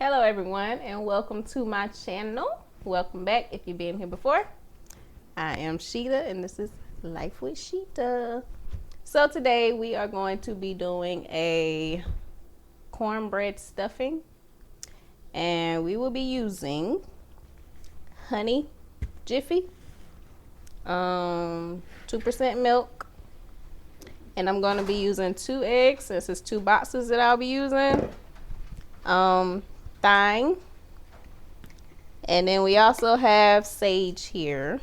Hello everyone and welcome to my channel. Welcome back if you've been here before. I am Sheeta and this is Life with Sheeta. So today we are going to be doing a cornbread stuffing and we will be using honey, Jiffy, 2% milk, and I'm going to be using 2 eggs since it's 2 boxes that I'll be using. Thyme, and then we also have sage here.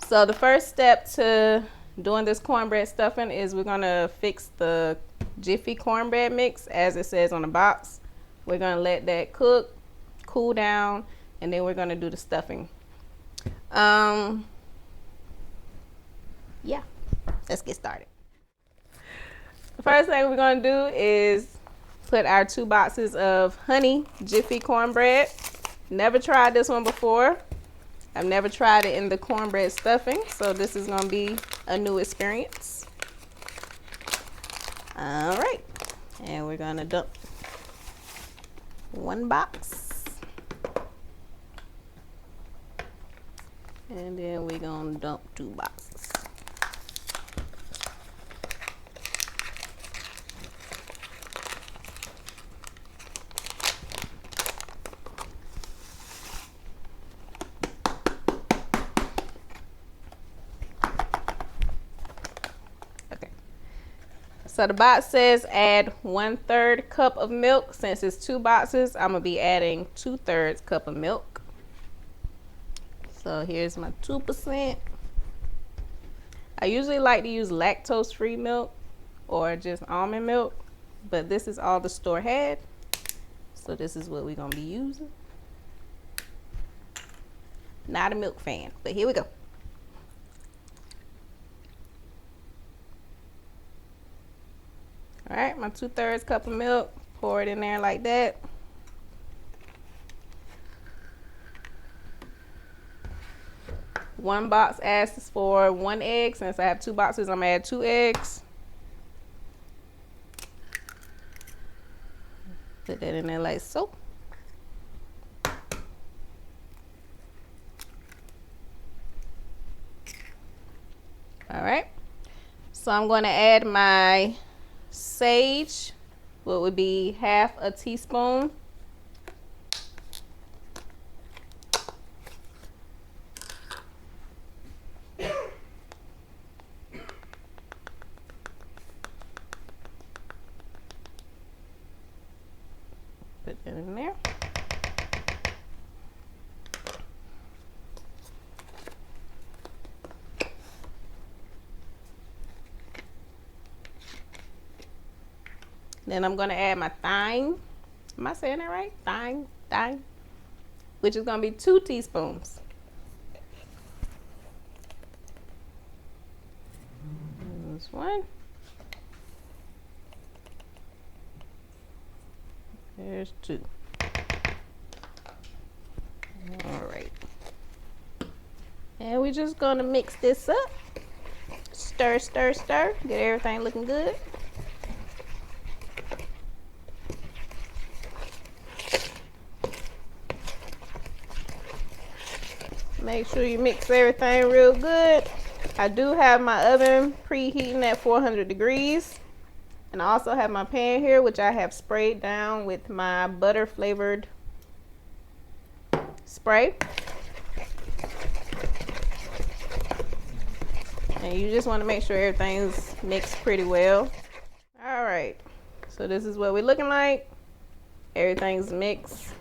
So the first step to doing this cornbread stuffing is we're gonna fix the Jiffy cornbread mix as it says on the box. We're gonna let that cook, cool down, and then we're gonna do the stuffing. Yeah, let's get started. The first thing we're gonna do is put our 2 boxes of honey Jiffy cornbread. Never tried this one before. I've never tried it in the cornbread stuffing, so this is going to be a new experience. All right, and we're going to dump 1 box, and then we're going to dump 2 boxes. So the box says add 1/3 cup of milk. Since it's 2 boxes, I'm gonna be adding 2/3 cup of milk. So here's my 2%. I usually like to use lactose-free milk or just almond milk, but this is all the store had. So this is what we're gonna be using. Not a milk fan, but here we go. All right, my 2/3 cup of milk, pour it in there like that. One box asks for 1 egg. Since I have 2 boxes, I'm gonna add 2 eggs. Put that in there like so. All right, so I'm gonna add my sage, what would be 1/2 a teaspoon. Put that in there. Then I'm gonna add my thyme. Am I saying that right? Thyme, which is gonna be 2 teaspoons. This one. There's 2. All right. And we're just gonna mix this up. Stir, stir, stir. Get everything looking good. Make sure you mix everything real good. I do have my oven preheating at 400 degrees. And I also have my pan here, which I have sprayed down with my butter flavored spray. And you just want to make sure everything's mixed pretty well. All right, so this is what we're looking like. Everything's mixed.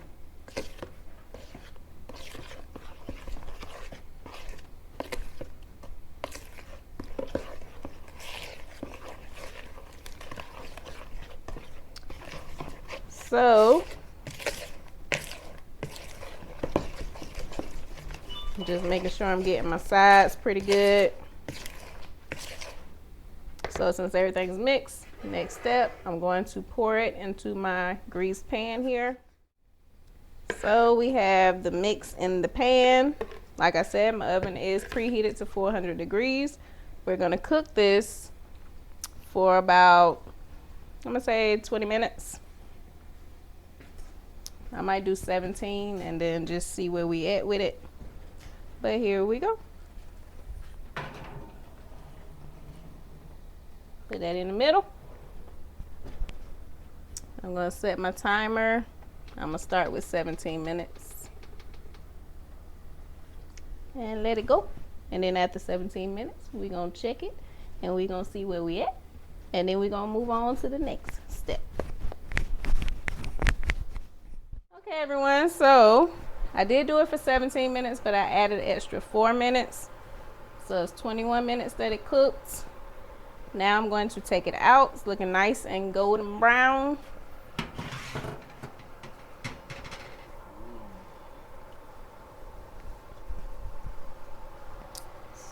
So just making sure I'm getting my sides pretty good. So since everything's mixed, next step, I'm going to pour it into my greased pan here. So we have the mix in the pan. Like I said, my oven is preheated to 400 degrees. We're gonna cook this for about, I'm gonna say 20 minutes. I might do 17 and then just see where we at with it. But here we go. Put that in the middle. I'm gonna set my timer. I'm gonna start with 17 minutes. And let it go. And then after 17 minutes, we're gonna check it and we're gonna see where we at. And then we're gonna move on to the next step. Okay everyone, so I did do it for 17 minutes, but I added an extra 4 minutes. So it's 21 minutes that it cooked. Now I'm going to take it out. It's looking nice and golden brown.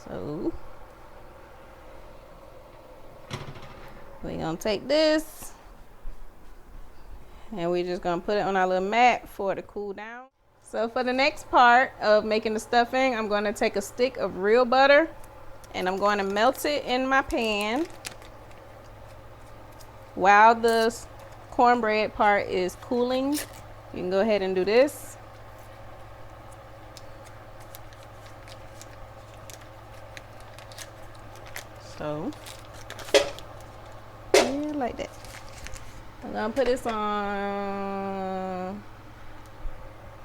So we're gonna take this and we're just gonna put it on our little mat for it to cool down. So for the next part of making the stuffing, I'm gonna take a stick of real butter and I'm going to melt it in my pan while the cornbread part is cooling. You can go ahead and do this. So, yeah, like that. I'm gonna put this on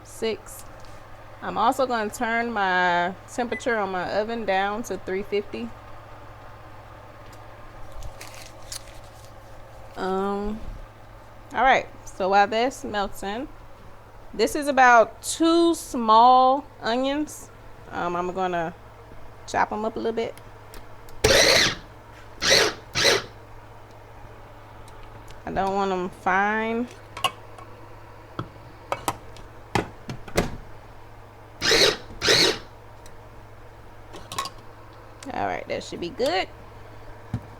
6. I'm also gonna turn my temperature on my oven down to 350. All right, so while that's melting, this is about 2 small onions. I'm gonna chop them up a little bit. I don't want them fine. All right, that should be good.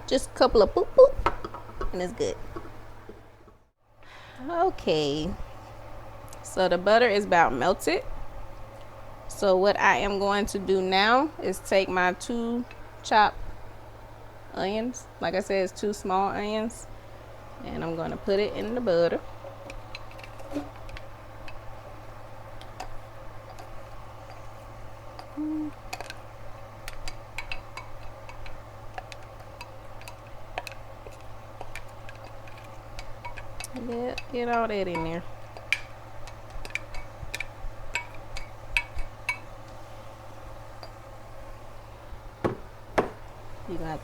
Just a couple of boop boop and it's good. Okay, so the butter is about melted. So what I am going to do now is take my 2 chopped onions. Like I said, it's 2 small onions. And I'm going to put it in the butter. Yeah, get all that in there. You got it.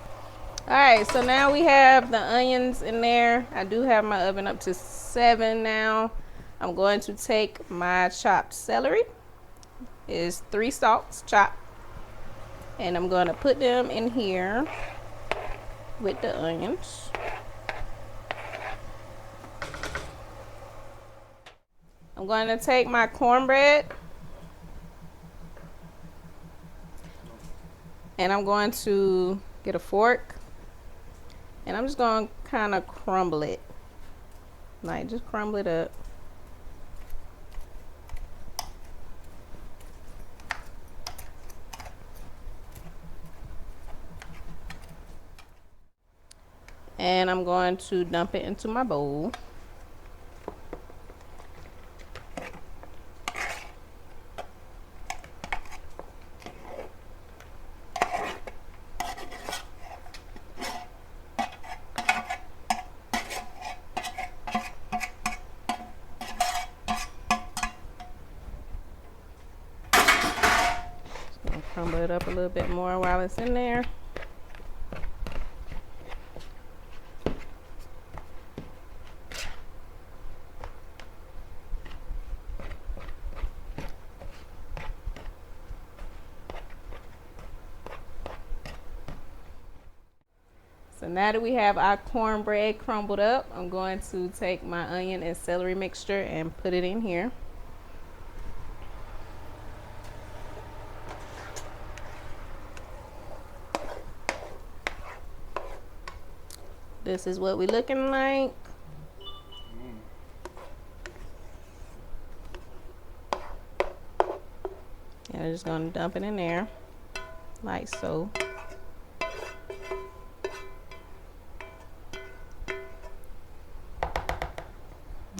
All right, so now we have the onions in there. I do have my oven up to 7 now. I'm going to take my chopped celery. It's 3 stalks chopped. And I'm going to put them in here with the onions. I'm going to take my cornbread and I'm going to get a fork and I'm just going to kind of crumble it. Like, just crumble it up. And I'm going to dump it into my bowl. Crumble it up a little bit more while it's in there. So now that we have our cornbread crumbled up, I'm going to take my onion and celery mixture and put it in here. This is what we looking like. And I'm just gonna dump it in there, like so.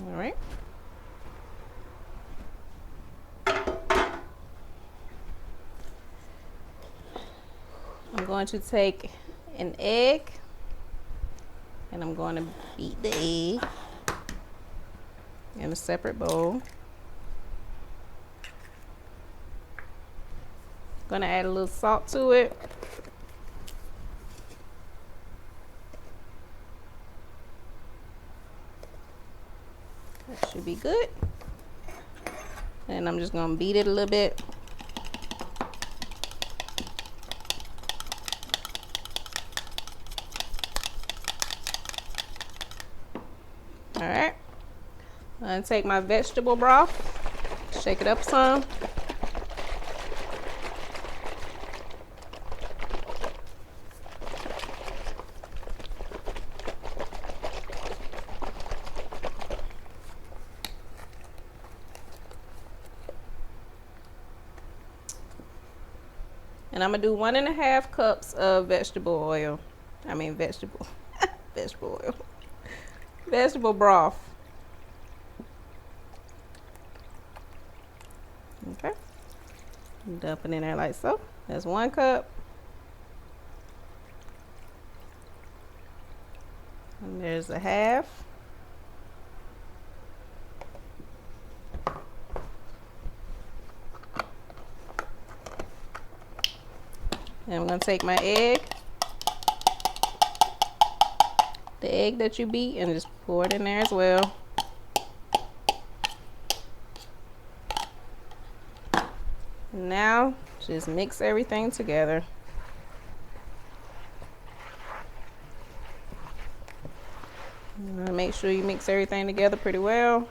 All right. I'm going to take an egg and I'm going to beat the egg in a separate bowl. Gonna add a little salt to it. That should be good. And I'm just gonna beat it a little bit. All right. I'm gonna take my vegetable broth, shake it up some. And I'm gonna do 1.5 cups of vegetable oil. I mean vegetable oil. Vegetable broth. Okay. Dump it in there like so. That's 1 cup. And there's 1/2. And I'm gonna take my egg, the egg that you beat, and just pour it in there as well. Now, just mix everything together. Make sure you mix everything together pretty well.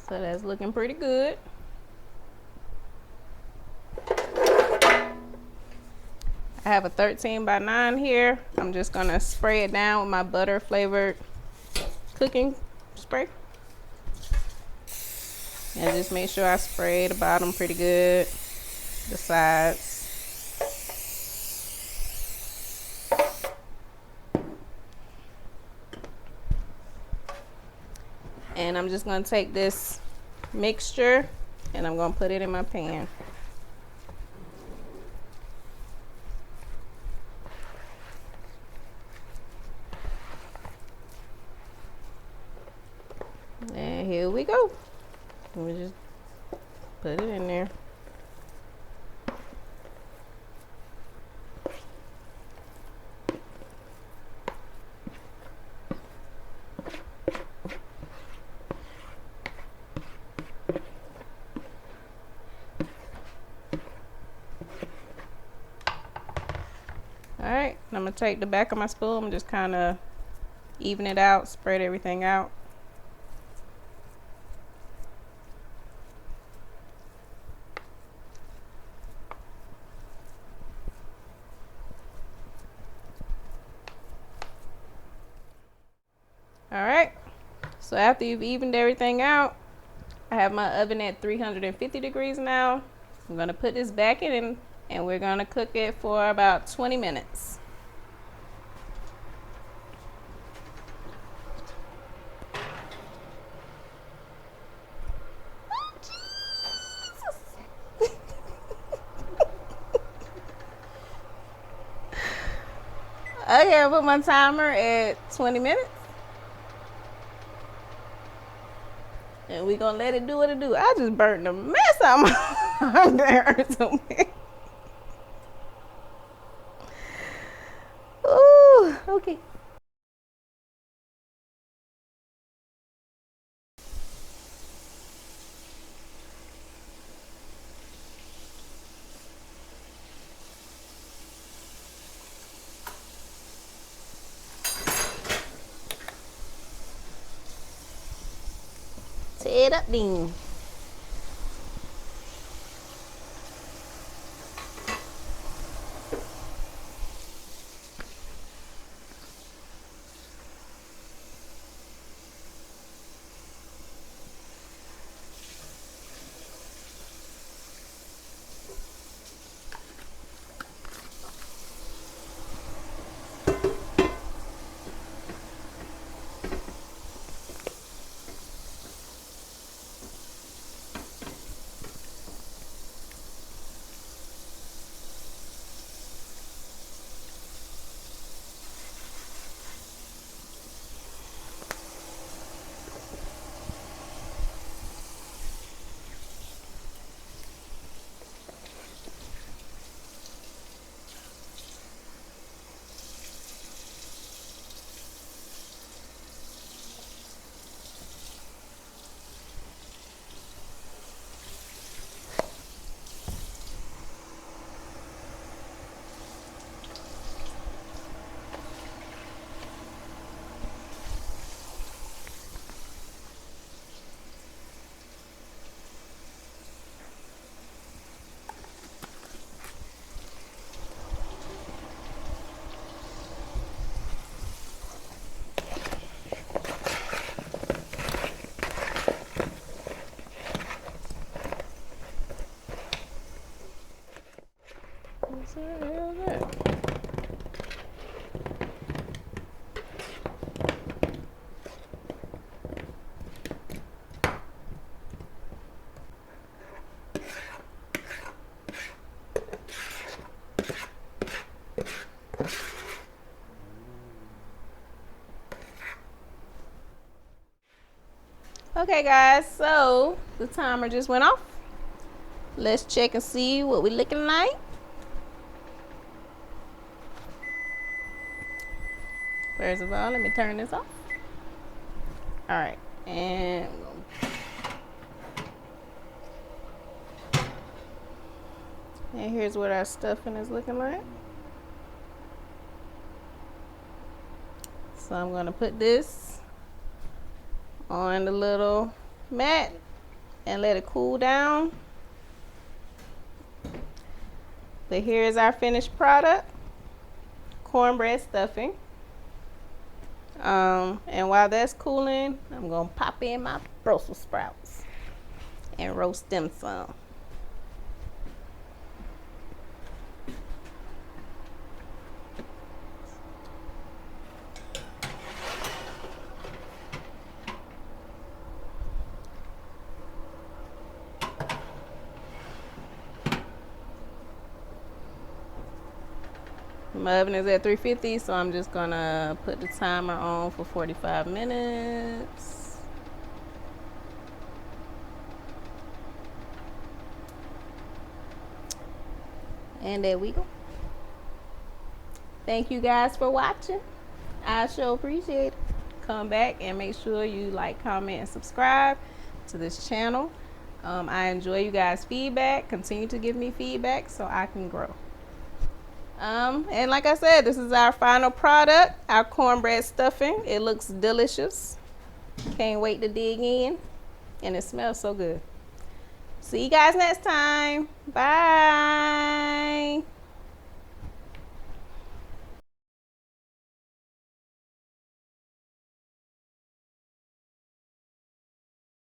So that's looking pretty good. I have a 13 by 9 here. I'm just gonna spray it down with my butter flavored cooking spray. And just make sure I spray the bottom pretty good, the sides. And I'm just gonna take this mixture and I'm gonna put it in my pan. And here we go. We just put it in there. All right, I'm gonna take the back of my spoon and just kind of even it out, spread everything out. All right, so after you've evened everything out, I have my oven at 350 degrees now. I'm gonna put this back in and we're gonna cook it for about 20 minutes. Okay, I put my timer at 20 minutes. And we're gonna let it do what it do. I just burnt the mess out of my arm there somewhere. Ooh, okay. it up then. What the hell is that? Okay guys, so the timer just went off. Let's check and see what we're looking like. First of all, let me turn this off. All right, and here's what our stuffing is looking like. So I'm gonna put this on the little mat and let it cool down. But here's our finished product, cornbread stuffing. And while that's cooling, I'm gonna pop in my Brussels sprouts and roast them some. My oven is at 350, so I'm just gonna put the timer on for 45 minutes. And there we go. Thank you guys for watching. I sure appreciate it. Come back and make sure you like, comment, and subscribe to this channel. I enjoy you guys' feedback. Continue to give me feedback so I can grow. And like I said, this is our final product, our cornbread stuffing. It looks delicious. Can't wait to dig in. And it smells so good. See you guys next time. Bye.